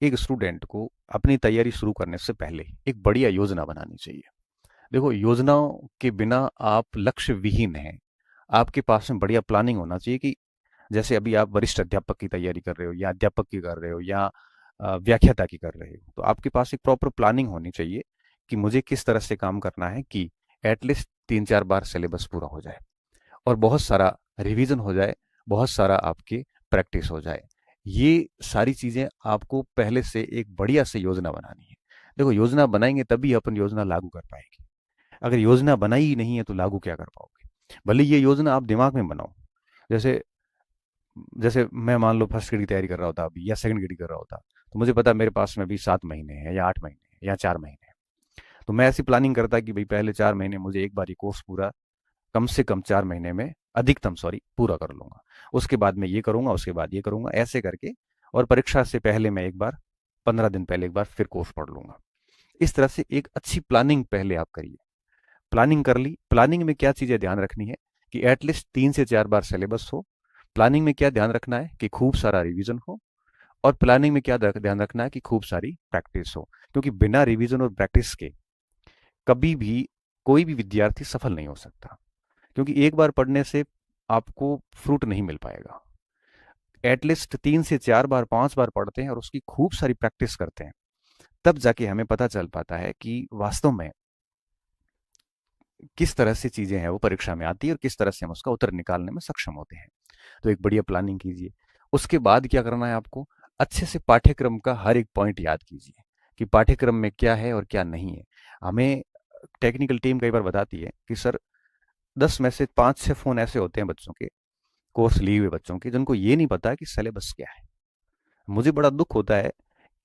एक स्टूडेंट को अपनी तैयारी शुरू करने से पहले एक बढ़िया योजना बनानी चाहिए। देखो, योजनाओं के बिना आप लक्ष्य विहीन हैं। आपके पास में बढ़िया प्लानिंग होना चाहिए कि जैसे अभी आप वरिष्ठ अध्यापक की तैयारी कर रहे हो या अध्यापक की कर रहे हो या व्याख्याता की कर रहे हो, तो आपके पास एक प्रॉपर प्लानिंग होनी चाहिए कि मुझे किस तरह से काम करना है कि एटलीस्ट 3-4 बार सिलेबस पूरा हो जाए और बहुत सारा रिवीजन हो जाए, बहुत सारा आपकी प्रैक्टिस हो जाए। ये सारी चीज़ें आपको पहले से एक बढ़िया से योजना बनानी है। देखो, योजना बनाएंगे तभी अपन योजना लागू कर पाएंगे। अगर योजना बनाई ही नहीं है तो लागू क्या कर पाओगे? भले ये योजना आप दिमाग में बनाओ। जैसे जैसे मैं मान लो फर्स्ट ग्रेड की तैयारी कर रहा होता अभी या सेकंड ग्रेड की कर रहा होता, तो मुझे पता मेरे पास में अभी 7 महीने हैं या 8 महीने हैं या 4 महीने हैं। तो मैं ऐसी प्लानिंग करता कि भाई पहले 4 महीने मुझे एक बार ये कोर्स पूरा कम से कम 4 महीने में, अधिकतम सॉरी, पूरा कर लूंगा। उसके बाद मैं ये करूंगा, उसके बाद ये करूंगा, ऐसे करके। और परीक्षा से पहले मैं एक बार, 15 दिन पहले एक बार फिर कोर्स पढ़ लूंगा। इस तरह से एक अच्छी प्लानिंग पहले आप करिए। प्लानिंग कर ली। प्लानिंग में क्या चीज़ें ध्यान रखनी है कि एटलीस्ट 3 से 4 बार सिलेबस हो। प्लानिंग में क्या ध्यान रखना है कि खूब सारा रिवीजन हो। और प्लानिंग में क्या ध्यान रखना है कि खूब सारी प्रैक्टिस हो। क्योंकि बिना रिवीजन और प्रैक्टिस के कभी भी कोई भी विद्यार्थी सफल नहीं हो सकता। क्योंकि एक बार पढ़ने से आपको फ्रूट नहीं मिल पाएगा। एटलीस्ट 3 से 4 बार, 5 बार पढ़ते हैं और उसकी खूब सारी प्रैक्टिस करते हैं, तब जाके हमें पता चल पाता है कि वास्तव में किस तरह से चीजें हैं वो परीक्षा में आती है और किस तरह से हम उसका उत्तर निकालने में सक्षम होते हैं। तो एक बढ़िया प्लानिंग कीजिए। उसके बाद क्या करना है आपको? अच्छे से पाठ्यक्रम का हर एक पॉइंट याद कीजिए कि पाठ्यक्रम में क्या है और क्या नहीं है। हमें टेक्निकल टीम कई बार बताती है कि सर, 10 में से 5-6 फोन ऐसे होते हैं बच्चों के, कोर्स लिए हुए बच्चों के, जिनको ये नहीं पता कि सिलेबस क्या है। मुझे बड़ा दुख होता है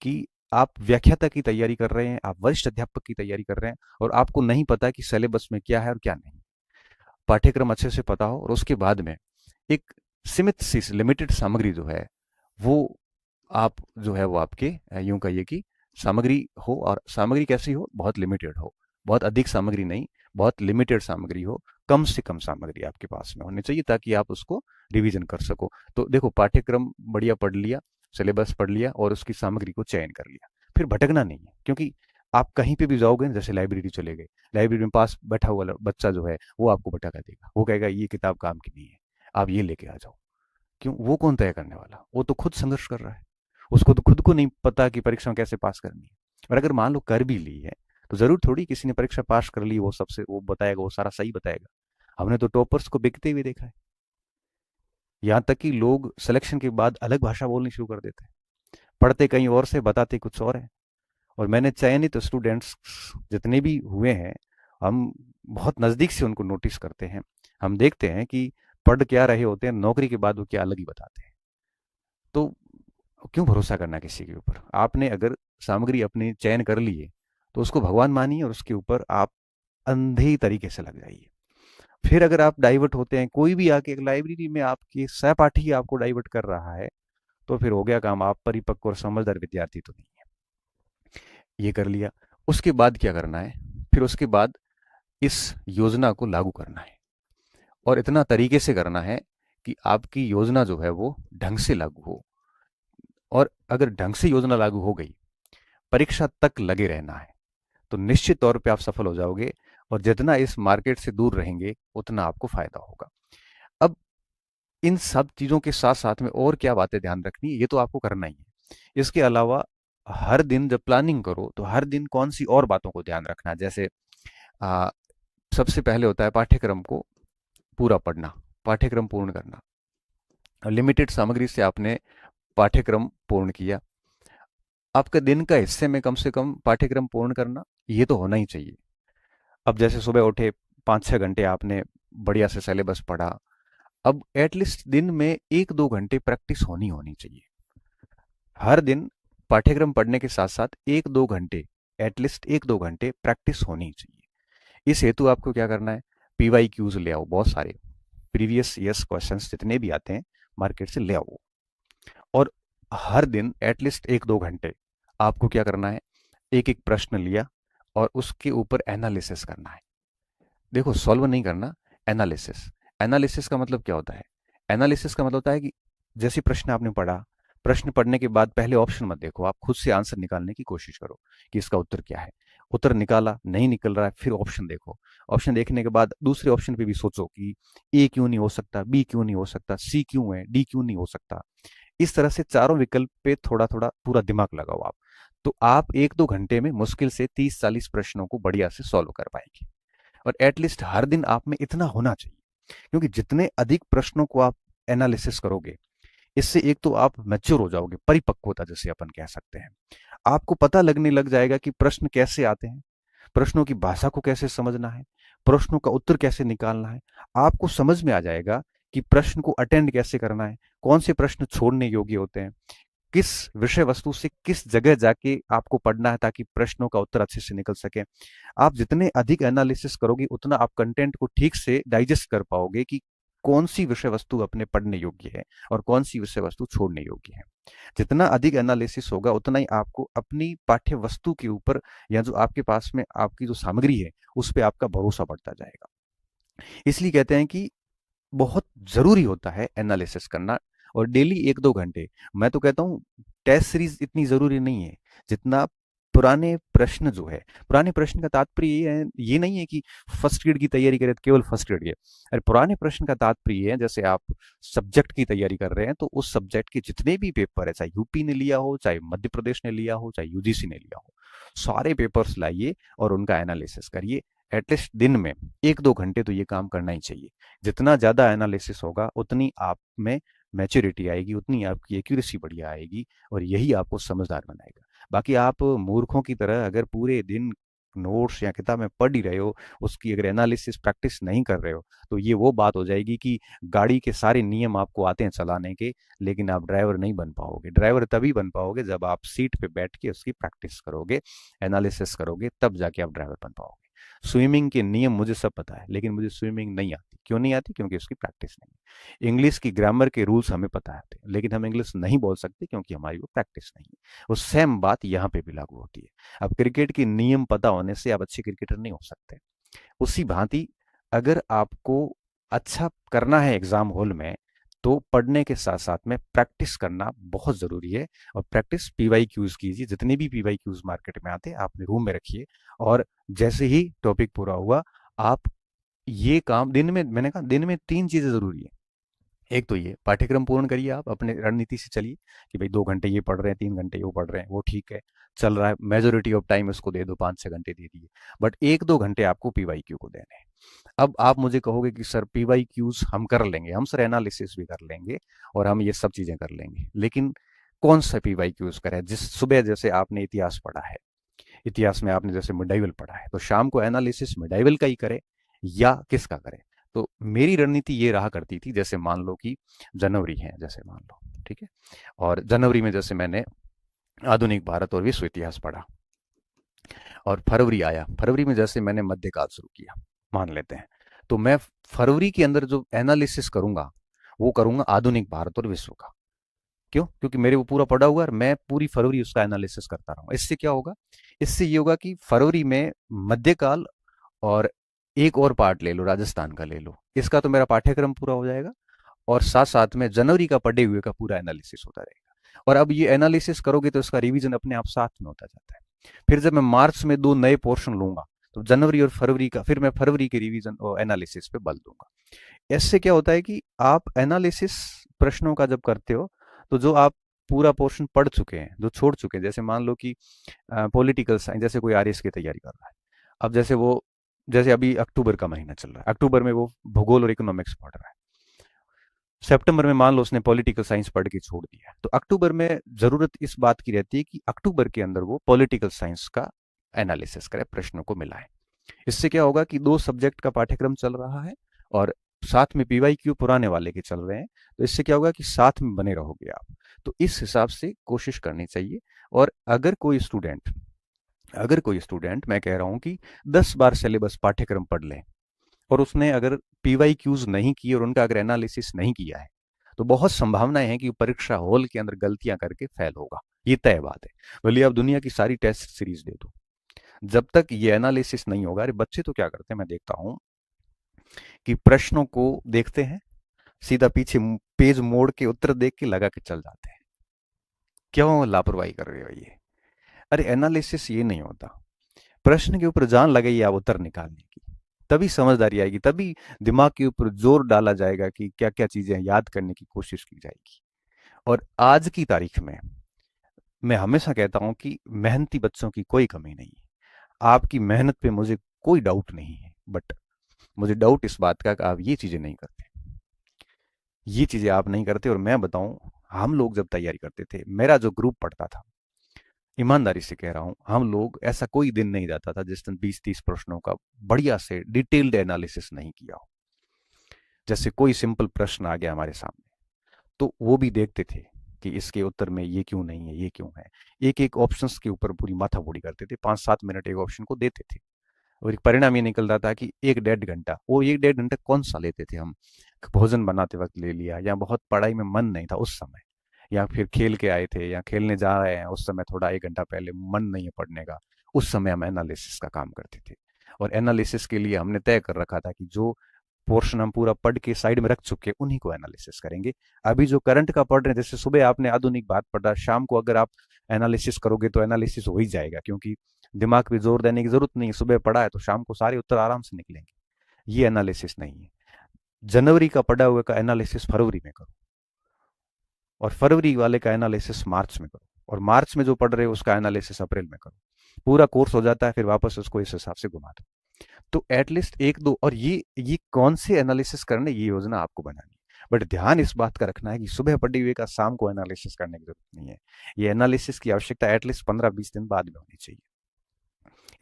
कि आप व्याख्याता की तैयारी कर रहे हैं, आप वरिष्ठ अध्यापक की तैयारी कर रहे हैं और आपको नहीं पता कि सिलेबस में क्या है और क्या नहीं। पाठ्यक्रम अच्छे से पता हो और उसके बाद में एक सीमित सी लिमिटेड सामग्री जो है वो आप जो है वो आपके यूं कहिए कि सामग्री हो। और सामग्री कैसी हो? बहुत लिमिटेड हो। बहुत अधिक सामग्री नहीं, बहुत लिमिटेड सामग्री हो। कम से कम सामग्री आपके पास में होनी चाहिए ताकि आप उसको रिवीजन कर सको। तो देखो, पाठ्यक्रम बढ़िया पढ़ लिया, सिलेबस पढ़ लिया और उसकी सामग्री को चयन कर लिया, फिर भटकना नहीं है। क्योंकि आप कहीं पे भी जाओगे, जैसे लाइब्रेरी चले गए, लाइब्रेरी में पास बैठा हुआ बच्चा जो है वो आपको भटका देगा। वो कहेगा ये किताब काम की नहीं है, आप ये लेके आ जाओ। क्यों? वो कौन तय करने वाला? वो तो खुद संघर्ष कर रहा है। उसको तो खुद को नहीं पता कि परीक्षा कैसे पास करनी है। और अगर मान लो कर भी ली है, तो जरूर थोड़ी किसी ने परीक्षा पास कर ली वो सबसे वो बताएगा, वो सारा सही बताएगा। हमने तो टॉपर्स को बिकते हुए देखा है। यहाँ तक कि लोग सिलेक्शन के बाद अलग भाषा बोलनी शुरू कर देते हैं। पढ़ते कहीं और से, बताते कुछ और है। और मैंने चयनित स्टूडेंट्स जितने भी हुए हैं, हम बहुत नज़दीक से उनको नोटिस करते हैं। हम देखते हैं कि पढ़ क्या रहे होते हैं, नौकरी के बाद वो क्या अलग ही बताते हैं। तो क्यों भरोसा करना किसी के ऊपर? आपने अगर सामग्री अपनी चयन कर ली है, तो उसको भगवान मानिए और उसके ऊपर आप अंधे तरीके से लग जाइए। फिर अगर आप डाइवर्ट होते हैं, कोई भी आके एक लाइब्रेरी में आपके सहपाठी आपको डाइवर्ट कर रहा है, तो फिर हो गया काम। आप परिपक्व और समझदार विद्यार्थी तो नहीं है। ये कर लिया। उसके बाद क्या करना है? फिर उसके बाद इस योजना को लागू करना है। और इतना तरीके से करना है कि आपकी योजना जो है वो ढंग से लागू हो। और अगर ढंग से योजना लागू हो गई, परीक्षा तक लगे रहना है, तो निश्चित तौर पे आप सफल हो जाओगे। और जितना इस मार्केट से दूर रहेंगे उतना आपको फायदा होगा। अब इन सब चीज़ों के साथ साथ में और क्या बातें ध्यान रखनी है, ये तो आपको करना ही है। इसके अलावा हर दिन जब प्लानिंग करो तो हर दिन कौन सी और बातों को ध्यान रखना है। जैसे आ, सबसे पहले होता है पाठ्यक्रम को पूरा पढ़ना, पाठ्यक्रम पूर्ण करना। लिमिटेड सामग्री से आपने पाठ्यक्रम पूर्ण किया, आपका दिन का हिस्से में कम से कम पाठ्यक्रम पूर्ण करना, ये तो होना ही चाहिए। अब जैसे सुबह उठे, 5-6 घंटे आपने बढ़िया से सिलेबस पढ़ा। अब एटलीस्ट दिन में 1-2 घंटे प्रैक्टिस होनी होनी चाहिए। हर दिन पाठ्यक्रम पढ़ने के साथ साथ 1-2 घंटे, एटलीस्ट 1-2 घंटे प्रैक्टिस होनी चाहिए। इस हेतु आपको क्या करना है? पीवाई क्यूज ले आओ, बहुत सारे प्रीवियस ईयर्स क्वेश्चंस जितने भी आते हैं मार्केट से ले आओ। और हर दिन एटलीस्ट 1-2 घंटे आपको क्या करना है? एक एक प्रश्न लिया और उसके ऊपर एनालिसिस करना है। देखो, सॉल्व नहीं करना, एनालिसिस। एनालिसिस का मतलब क्या होता है? एनालिसिस का मतलब होता है कि जैसे प्रश्न आपने पढ़ा, प्रश्न पढ़ने के बाद पहले ऑप्शन मत देखो, आप खुद से आंसर निकालने की कोशिश करो कि इसका उत्तर क्या है। उत्तर निकाला, नहीं निकल रहा है, फिर ऑप्शन देखो। ऑप्शन देखने के बाद दूसरे ऑप्शन पे भी सोचो कि ए क्यों नहीं हो सकता, बी क्यों नहीं हो सकता, सी क्यों है, डी क्यों नहीं हो सकता। इस तरह से चारों विकल्प पे थोड़ा थोड़ा पूरा दिमाग लगाओ आप। तो आप 1-2 घंटे में मुश्किल से 30-40 प्रश्नों को बढ़िया से सॉल्व कर पाएंगे। और एटलीस्ट हर दिन आप में इतना होना चाहिए, क्योंकि जितने अधिक प्रश्नों को आप एनालिसिस करोगे, इससे एक तो आप मैच्योर हो जाओगे, परिपक्वता जैसे अपन कह सकते हैं। आपको पता लगने लग जाएगा कि प्रश्न कैसे आते हैं, प्रश्नों की भाषा को कैसे समझना है, प्रश्नों का उत्तर कैसे निकालना है। आपको समझ में आ जाएगा कि प्रश्न को अटेंड कैसे करना है, कौन से प्रश्न छोड़ने योग्य होते हैं, किस विषय वस्तु से किस जगह जाके आपको पढ़ना है ताकि प्रश्नों का उत्तर अच्छे से निकल सके। आप जितने अधिक एनालिसिस करोगे उतना आप कंटेंट को ठीक से डाइजेस्ट कर पाओगे कि कौन सी विषय वस्तु अपने पढ़ने योग्य है और कौन सी विषय वस्तु छोड़ने योग्य है। जितना अधिक एनालिसिस होगा उतना ही आपको अपनी पाठ्य वस्तु के ऊपर या जो आपके पास में आपकी जो सामग्री है उस पर आपका भरोसा बढ़ता जाएगा। इसलिए कहते हैं कि बहुत जरूरी होता है एनालिसिस करना, और डेली 1-2 घंटे। मैं तो कहता हूँ टेस्ट सीरीज इतनी जरूरी नहीं है जितना पुराने प्रश्न जो है। पुराने प्रश्न का तात्पर्य ये नहीं है कि फर्स्ट ग्रेड की तैयारी करें तो केवल फर्स्ट ग्रेड के। अरे पुराने प्रश्न का तात्पर्य ये है, जैसे आप सब्जेक्ट की तैयारी कर रहे हैं तो उस सब्जेक्ट के जितने भी पेपर है, चाहे यूपी ने लिया हो, चाहे मध्य प्रदेश ने लिया हो, चाहे यूजीसी ने लिया हो, सारे पेपर्स लाइए और उनका एनालिसिस करिए। एटलीस्ट दिन में 1-2 घंटे तो ये काम करना ही चाहिए। जितना ज्यादा एनालिसिस होगा उतनी आप में मैच्योरिटी आएगी, उतनी आपकी एक्यूरेसी बढ़िया आएगी, और यही आपको समझदार बनाएगा। बाकी आप मूर्खों की तरह अगर पूरे दिन नोट्स या किताब में पढ़ ही रहे हो, उसकी अगर एनालिसिस प्रैक्टिस नहीं कर रहे हो, तो ये वो बात हो जाएगी कि गाड़ी के सारे नियम आपको आते हैं चलाने के, लेकिन आप ड्राइवर नहीं बन पाओगे। ड्राइवर तभी बन पाओगे जब आप सीट पे बैठ के उसकी प्रैक्टिस करोगे, एनालिसिस करोगे, तब जाके आप ड्राइवर बन पाओगे। स्विमिंग के नियम मुझे सब पता है, लेकिन मुझे स्विमिंग नहीं आती। क्यों नहीं आती? क्योंकि उसकी प्रैक्टिस नहीं है। इंग्लिश की ग्रामर के रूल्स हमें पता है, लेकिन हम इंग्लिश नहीं बोल सकते क्योंकि हमारी वो प्रैक्टिस नहीं है। वो सेम बात यहाँ पे भी लागू होती है। अब क्रिकेट के नियम पता होने से आप अच्छे क्रिकेटर नहीं हो सकते। उसी भांति अगर आपको अच्छा करना है एग्जाम हॉल में, तो पढ़ने के साथ साथ में प्रैक्टिस करना बहुत जरूरी है। और प्रैक्टिस पीवाई क्यूज कीजिए, जितने भी पीवाई क्यूज मार्केट में आते हैं आप अपने रूम में रखिए, और जैसे ही टॉपिक पूरा हुआ आप ये काम दिन में, मैंने कहा दिन में 3 चीजें जरूरी है। एक तो ये पाठ्यक्रम पूर्ण करिए, आप अपने रणनीति से चलिए कि भाई 2 घंटे ये पढ़ रहे हैं, 3 घंटे वो पढ़ रहे हैं, वो ठीक है, चल रहा है। मेजोरिटी ऑफ टाइम इसको दे दो, 5-6 घंटे दे दिए, बट 1-2 घंटे आपको पीवाई क्यू को देने हैं। अब आप मुझे कहोगे कि सर पीवाई क्यूज हम कर लेंगे, हम सर एनालिसिस भी कर लेंगे और हम ये सब चीजें कर लेंगे, लेकिन कौन सा पीवाई क्यूज करें? जिस सुबह जैसे आपने इतिहास पढ़ा है, इतिहास में आपने जैसे मिडाइवल पढ़ा है, तो शाम को एनालिसिस मिडाइवल का ही करें या किसका करें? तो मेरी रणनीति ये रहा करती थी, जैसे मान लो कि जनवरी है, जैसे मान लो, ठीक है, और जनवरी में जैसे मैंने आधुनिक भारत और विश्व इतिहास पढ़ा, और फरवरी आया, फरवरी में जैसे मैंने मध्यकाल शुरू किया मान लेते हैं, तो मैं फरवरी के अंदर जो एनालिसिस करूंगा वो करूंगा आधुनिक भारत और विश्व का। क्यों? क्योंकि मेरे वो पूरा पढ़ा हुआ है, मैं पूरी फरवरी उसका एनालिसिस करता रहूंगा। इससे क्या होगा? इससे ये होगा कि फरवरी में मध्यकाल और एक और पार्ट ले लो, राजस्थान का ले लो, इसका तो मेरा पाठ्यक्रम पूरा हो जाएगा, और साथ साथ में जनवरी का पढ़े हुए का पूरा एनालिसिस होता रहेगा। और अब ये एनालिसिस करोगे तो इसका रिवीजन अपने आप साथ में होता जाता है। फिर जब मैं मार्च में 2 नए पोर्शन लूंगा, तो जनवरी और फरवरी का फिर मैं फरवरी के रिवीजन और एनालिसिस पे बल दूंगा। इससे क्या होता है कि आप एनालिसिस प्रश्नों का जब करते हो, तो जो आप पूरा पोर्शन पढ़ चुके हैं, जो छोड़ चुके हैं, जैसे मान लो कि पॉलिटिकल साइंस, जैसे कोई आरएस की तैयारी कर रहा है, अब जैसे वो, जैसे अभी अक्टूबर का महीना चल रहा है, अक्टूबर में वो भूगोल और इकोनॉमिक्स पढ़ रहा है, सितंबर में मान लो उसने पॉलिटिकल साइंस पढ़ के छोड़ दिया, तो अक्टूबर में जरूरत इस बात की रहती है कि अक्टूबर के अंदर वो पॉलिटिकल साइंस का एनालिसिस करे, प्रश्नों को मिलाए। इससे क्या होगा कि 2 सब्जेक्ट का पाठ्यक्रम चल रहा है और साथ में पीवाई क्यू पुराने वाले के चल रहे हैं, तो इससे क्या होगा कि साथ में बने रहोगे आप। तो इस हिसाब से कोशिश करनी चाहिए। और अगर कोई स्टूडेंट मैं कह रहा हूं कि 10 बार सिलेबस पाठ्यक्रम पढ़ ले, और उसने अगर पीवाई क्यूज नहीं किए और उनका अगर एनालिसिस नहीं किया है, तो बहुत संभावनाएं हैं कि परीक्षा हॉल के अंदर गलतियां करके फेल होगा। ये तय बात है। बोलिए आप दुनिया की सारी टेस्ट सीरीज दे दो, जब तक ये एनालिसिस नहीं होगा, अरे बच्चे तो क्या करते हैं मैं देखता हूं कि प्रश्नों को देखते हैं, सीधा पीछे पेज मोड़ के उत्तर देख के लगा के चल जाते हैं। क्यों लापरवाही कर रहे हो ये? अरे एनालिसिस ये नहीं होता। प्रश्न के ऊपर जान लगाइए आप उत्तर निकालने की, तभी समझदारी आएगी, तभी दिमाग के ऊपर जोर डाला जाएगा कि क्या क्या चीजें याद करने की कोशिश की जाएगी। और आज की तारीख में मैं हमेशा कहता हूं कि मेहनती बच्चों की कोई कमी नहीं है। आपकी मेहनत पे मुझे कोई डाउट नहीं है, बट मुझे डाउट इस बात का कि आप ये चीजें नहीं करते। ये चीजें आप नहीं करते। और मैं बताऊं, हम लोग जब तैयारी करते थे, मेरा जो ग्रुप पढ़ता था, ईमानदारी से कह रहा हूं, हम लोग ऐसा कोई दिन नहीं जाता था जिस दिन 20-30 प्रश्नों का बढ़िया से डिटेल्ड एनालिसिस नहीं किया हो। जैसे कोई सिंपल प्रश्न आ गया हमारे सामने, तो वो भी देखते थे कि इसके उत्तर में ये क्यों नहीं है, ये क्यों है। एक एक ऑप्शंस के ऊपर पूरी माथापौड़ी करते थे, 5-7 मिनट एक ऑप्शन को देते थे। और एक परिणाम ये निकल रहा था कि 1-1.5 घंटा, वो 1-1.5 घंटा कौन सा लेते थे हम? भोजन बनाते वक्त ले लिया, या बहुत पढ़ाई में मन नहीं था उस समय, या फिर खेल के आए थे या खेलने जा रहे हैं उस समय, थोड़ा 1 घंटा पहले मन नहीं है पढ़ने का, उस समय हम एनालिसिस का काम करते थे। और एनालिसिस के लिए हमने तय कर रखा था कि जो पोर्शन हम पूरा पढ़ के साइड में रख चुके उन्हीं को एनालिसिस करेंगे। अभी जो करंट का पढ़ रहे हैं, जैसे सुबह आपने आधुनिक बात पढ़ा, शाम को अगर आप एनालिसिस करोगे तो एनालिसिस हो ही जाएगा, क्योंकि दिमाग पे जोर देने की जरूरत नहीं है। सुबह पढ़ा है तो शाम को सारे उत्तर आराम से निकलेंगे। ये एनालिसिस नहीं है। जनवरी का पढ़ा हुए का एनालिसिस फरवरी में करो, और फरवरी वाले का एनालिसिस मार्च में करो, और मार्च में जो पढ़ रहे हो उसका एनालिसिस अप्रैल में करो। पूरा कोर्स हो जाता है, फिर वापस उसको इस हिसाब से घुमा दो। तो एटलीस्ट एक दो, और ये कौन से एनालिसिस करने, ये योजना आपको बनानी है। बट ध्यान इस बात का रखना है कि सुबह पढ़ी हुई का शाम को एनालिसिस करने की जरूरत नहीं है। ये एनालिसिस की आवश्यकता एटलीस्ट 15-20 दिन बाद में होनी चाहिए।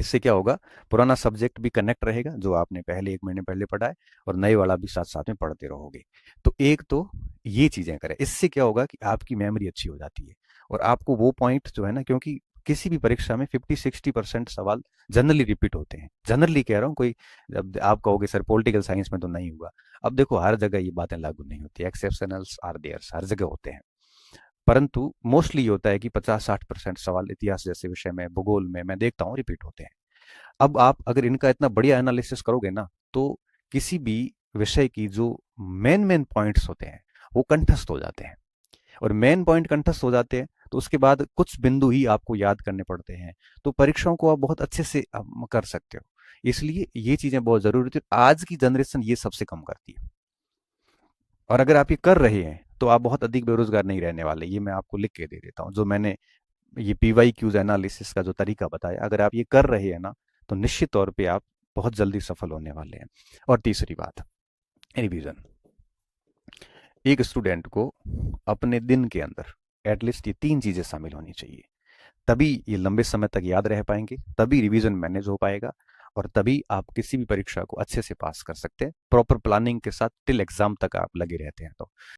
इससे क्या होगा, पुराना सब्जेक्ट भी कनेक्ट रहेगा जो आपने पहले 1 महीने पहले पढ़ा है, और नए वाला भी साथ साथ में पढ़ते रहोगे। तो एक तो ये चीजें करें। इससे क्या होगा कि आपकी मेमोरी अच्छी हो जाती है, और आपको वो पॉइंट जो है ना, क्योंकि किसी भी परीक्षा में 50-60% सवाल जनरली रिपीट होते हैं। जनरली कह रहा हूँ, कोई अब आप कहोगे सर पॉलिटिकल साइंस में तो नहीं हुआ। अब देखो, हर जगह ये बातें लागू नहीं होती, एक्सेप्शनल्स आर देयर्स, हर जगह होते हैं। परंतु मोस्टली ये होता है कि 50-60% सवाल इतिहास जैसे विषय में, भूगोल में मैं देखता हूँ रिपीट होते हैं। अब आप अगर इनका इतना बढ़िया एनालिसिस करोगे ना, तो किसी भी विषय की जो मेन मेन पॉइंट्स होते हैं वो कंठस्थ हो जाते हैं। और मेन पॉइंट कंठस्थ हो जाते हैं तो उसके बाद कुछ बिंदु ही आपको याद करने पड़ते हैं, तो परीक्षाओं को आप बहुत अच्छे से कर सकते हो। इसलिए ये चीजें बहुत जरूरी थी। आज की जनरेशन ये सबसे कम करती है, और अगर आप ये कर रहे हैं तो आप बहुत अधिक बेरोजगार नहीं रहने वाले। ये मैं आपको लिख के दे देता हूँ, जो मैंने ये पीवाई क्यूज एनालिसिस का जो तरीका बताया, अगर आप ये कर रहे हैं ना, तो निश्चित तौर पे आप बहुत जल्दी सफल होने वाले हैं। और तीसरी बात, रिवीजन। एक स्टूडेंट को अपने दिन के अंदर एटलीस्ट ये 3 चीजें शामिल होनी चाहिए, तभी ये लंबे समय तक याद रह पाएंगे, तभी रिवीजन मैनेज हो पाएगा, और तभी आप किसी भी परीक्षा को अच्छे से पास कर सकते हैं, प्रॉपर प्लानिंग के साथ टिल एग्जाम तक आप लगे रहते हैं तो।